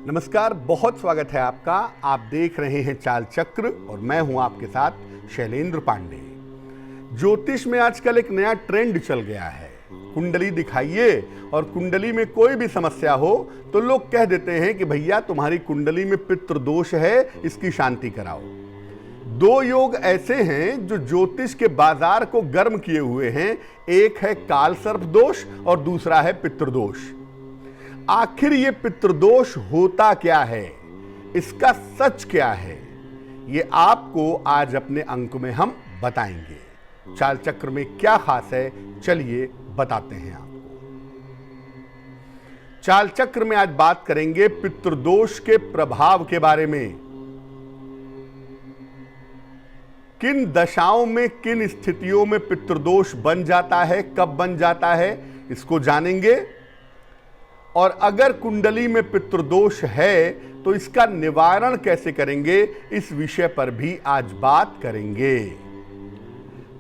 नमस्कार, बहुत स्वागत है आपका। आप देख रहे हैं चाल चक्र और मैं हूं आपके साथ शैलेंद्र पांडे। ज्योतिष में आजकल एक नया ट्रेंड चल गया है। कुंडली दिखाइए और कुंडली में कोई भी समस्या हो तो लोग कह देते हैं कि भैया तुम्हारी कुंडली में पितृ दोष है, इसकी शांति कराओ। दो योग ऐसे हैं जो ज्योतिष के बाजार को गर्म किए हुए हैं। एक है काल सर्प दोष और दूसरा है पितृदोष। आखिर ये पितृदोष होता क्या है, इसका सच क्या है, ये आपको आज अपने अंक में हम बताएंगे। चाल चक्र में क्या खास है, चलिए बताते हैं आपको। चाल चक्र में आज बात करेंगे पितृदोष के प्रभाव के बारे में। किन दशाओं में, किन स्थितियों में पितृदोष बन जाता है, कब बन जाता है, इसको जानेंगे। और अगर कुंडली में पितृदोष है तो इसका निवारण कैसे करेंगे, इस विषय पर भी आज बात करेंगे।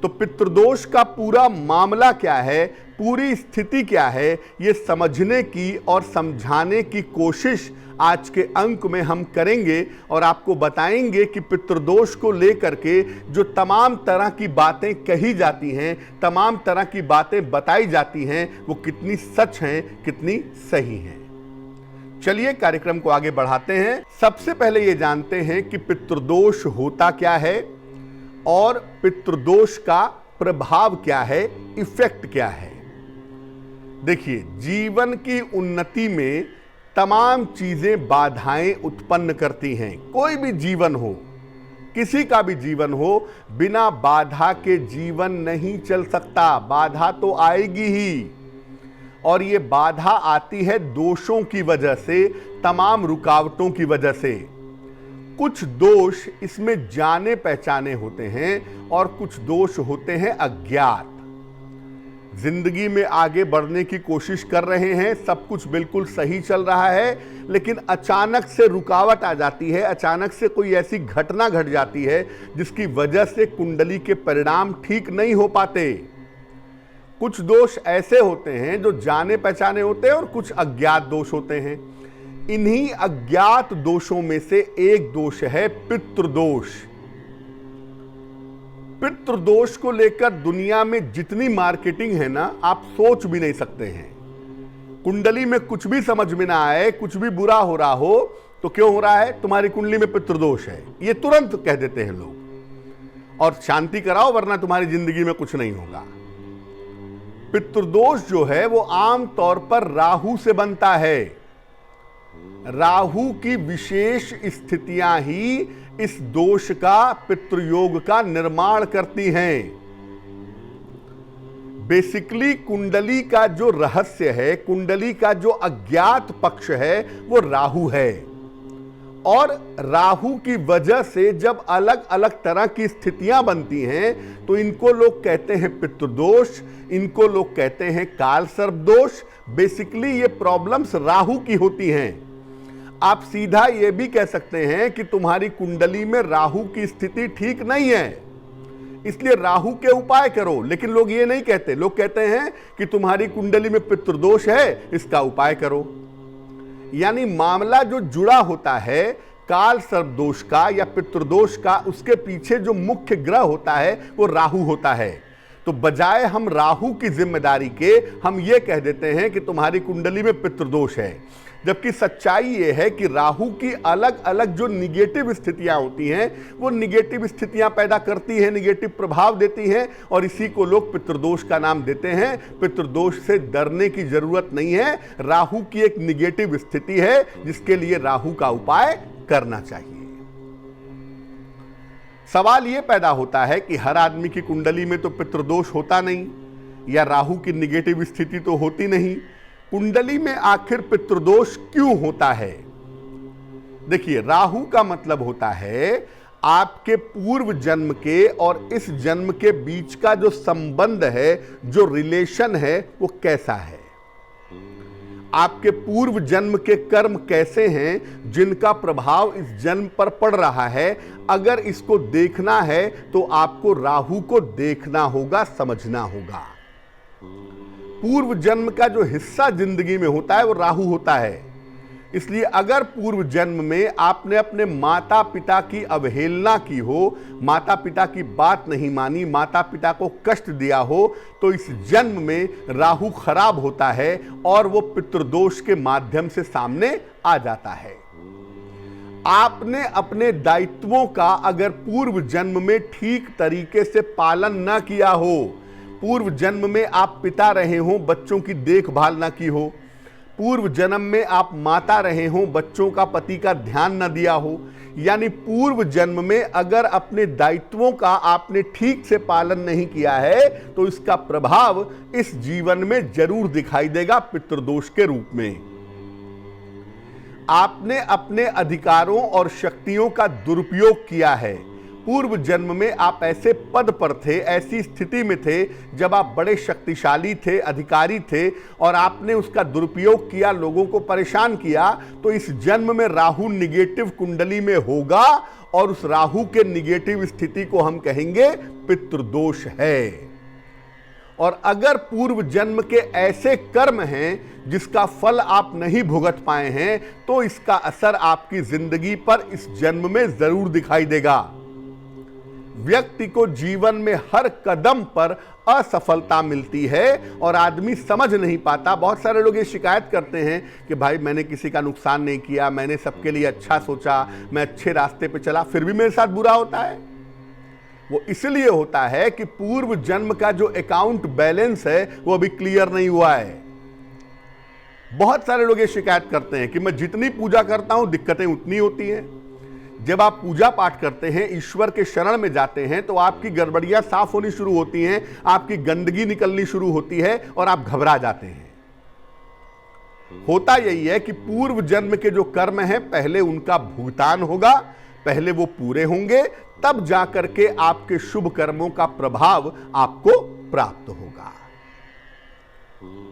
तो पितृदोष का पूरा मामला क्या है, पूरी स्थिति क्या है, ये समझने की और समझाने की कोशिश आज के अंक में हम करेंगे और आपको बताएंगे कि पितृदोष को लेकर के जो तमाम तरह की बातें कही जाती हैं, तमाम तरह की बातें बताई जाती हैं, वो कितनी सच हैं, कितनी सही हैं। चलिए कार्यक्रम को आगे बढ़ाते हैं। सबसे पहले ये जानते हैं कि पितृदोष होता क्या है और पितृदोष का प्रभाव क्या है, इफेक्ट क्या है। देखिए, जीवन की उन्नति में तमाम चीजें बाधाएं उत्पन्न करती हैं। कोई भी जीवन हो, किसी का भी जीवन हो, बिना बाधा के जीवन नहीं चल सकता। बाधा तो आएगी ही, और ये बाधा आती है दोषों की वजह से, तमाम रुकावटों की वजह से। कुछ दोष इसमें जाने पहचाने होते हैं और कुछ दोष होते हैं अज्ञात। जिंदगी में आगे बढ़ने की कोशिश कर रहे हैं, सब कुछ बिल्कुल सही चल रहा है, लेकिन अचानक से रुकावट आ जाती है, अचानक से कोई ऐसी घटना घट जाती है जिसकी वजह से कुंडली के परिणाम ठीक नहीं हो पाते। कुछ दोष ऐसे होते हैं जो जाने पहचाने होते हैं और कुछ अज्ञात दोष होते हैं। इन्हीं अज्ञात दोषों में से एक दोष है पितृदोष। पितृदोष को लेकर दुनिया में जितनी मार्केटिंग है ना, आप सोच भी नहीं सकते हैं। कुंडली में कुछ भी समझ में ना आए, कुछ भी बुरा हो रहा हो तो क्यों हो रहा है, तुम्हारी कुंडली में पितृदोष है, ये तुरंत कह देते हैं लोग, और शांति कराओ वरना तुम्हारी जिंदगी में कुछ नहीं होगा। पितृदोष जो है वो आम तौर पर राहु से बनता है। राहु की विशेष स्थितियां ही इस दोष का, पितृयोग का निर्माण करती हैं। बेसिकली कुंडली का जो रहस्य है, कुंडली का जो अज्ञात पक्ष है, वो राहु है। और राहु की वजह से जब अलग अलग तरह की स्थितियां बनती हैं तो इनको लोग कहते हैं पितृदोष, इनको लोग कहते हैं काल सर्प दोष। बेसिकली ये प्रॉब्लम्स राहु की होती हैं। आप सीधा ये भी कह सकते हैं कि तुम्हारी कुंडली में राहु की स्थिति ठीक नहीं है, इसलिए राहु के उपाय करो। लेकिन लोग ये नहीं कहते, लोग कहते हैं कि तुम्हारी कुंडली में पितृदोष है, इसका उपाय करो। यानी मामला जो जुड़ा होता है काल सर्प दोष का या पितृदोष का, उसके पीछे जो मुख्य ग्रह होता है वो राहु होता है। तो बजाय हम राहु की जिम्मेदारी के हम ये कह देते हैं कि तुम्हारी कुंडली में पितृदोष है, जबकि सच्चाई ये है कि राहु की अलग अलग जो निगेटिव स्थितियां होती हैं वो निगेटिव स्थितियां पैदा करती हैं, निगेटिव प्रभाव देती हैं, और इसी को लोग पितृदोष का नाम देते हैं। पितृदोष से डरने की जरूरत नहीं है, राहु की एक निगेटिव स्थिति है जिसके लिए राहु का उपाय करना चाहिए। सवाल ये पैदा होता है कि हर आदमी की कुंडली में तो पितृदोष होता नहीं, या राहु की निगेटिव स्थिति तो होती नहीं। कुंडली में आखिर पितृदोष क्यों होता है? देखिए, राहु का मतलब होता है आपके पूर्व जन्म के और इस जन्म के बीच का जो संबंध है, जो रिलेशन है, वो कैसा है। आपके पूर्व जन्म के कर्म कैसे हैं जिनका प्रभाव इस जन्म पर पड़ रहा है। अगर इसको देखना है तो आपको राहु को देखना होगा, समझना होगा। पूर्व जन्म का जो हिस्सा जिंदगी में होता है वो राहु होता है। इसलिए अगर पूर्व जन्म में आपने अपने माता पिता की अवहेलना की हो, माता पिता की बात नहीं मानी, माता पिता को कष्ट दिया हो, तो इस जन्म में राहु खराब होता है और वो पितृदोष के माध्यम से सामने आ जाता है। आपने अपने दायित्वों का अगर पूर्व जन्म में ठीक तरीके से पालन ना किया हो, पूर्व जन्म में आप पिता रहे हो, बच्चों की देखभाल ना की हो, पूर्व जन्म में आप माता रहे हो, बच्चों का पति का ध्यान न दिया हो, यानी पूर्व जन्म में अगर अपने दायित्वों का आपने ठीक से पालन नहीं किया है, तो इसका प्रभाव इस जीवन में जरूर दिखाई देगा पितृदोष के रूप में। आपने अपने अधिकारों और शक्तियों का दुरुपयोग किया है। पूर्व जन्म में आप ऐसे पद पर थे, ऐसी स्थिति में थे जब आप बड़े शक्तिशाली थे, अधिकारी थे, और आपने उसका दुरुपयोग किया, लोगों को परेशान किया, तो इस जन्म में राहु निगेटिव कुंडली में होगा और उस राहु के निगेटिव स्थिति को हम कहेंगे पितृदोष है। और अगर पूर्व जन्म के ऐसे कर्म हैं जिसका फल आप नहीं भुगत पाए हैं, तो इसका असर आपकी जिंदगी पर इस जन्म में जरूर दिखाई देगा। व्यक्ति को जीवन में हर कदम पर असफलता मिलती है और आदमी समझ नहीं पाता। बहुत सारे लोग ये शिकायत करते हैं कि भाई मैंने किसी का नुकसान नहीं किया, मैंने सबके लिए अच्छा सोचा, मैं अच्छे रास्ते पे चला, फिर भी मेरे साथ बुरा होता है। वो इसलिए होता है कि पूर्व जन्म का जो अकाउंट बैलेंस है वो अभी क्लियर नहीं हुआ है। बहुत सारे लोग ये शिकायत करते हैं कि मैं जितनी पूजा करता हूं दिक्कतें उतनी होती हैं। जब आप पूजा पाठ करते हैं, ईश्वर के शरण में जाते हैं, तो आपकी गड़बड़ियां साफ होनी शुरू होती हैं, आपकी गंदगी निकलनी शुरू होती है और आप घबरा जाते हैं। होता यही है कि पूर्व जन्म के जो कर्म हैं पहले उनका भुगतान होगा, पहले वो पूरे होंगे, तब जाकर के आपके शुभ कर्मों का प्रभाव आपको प्राप्त होगा।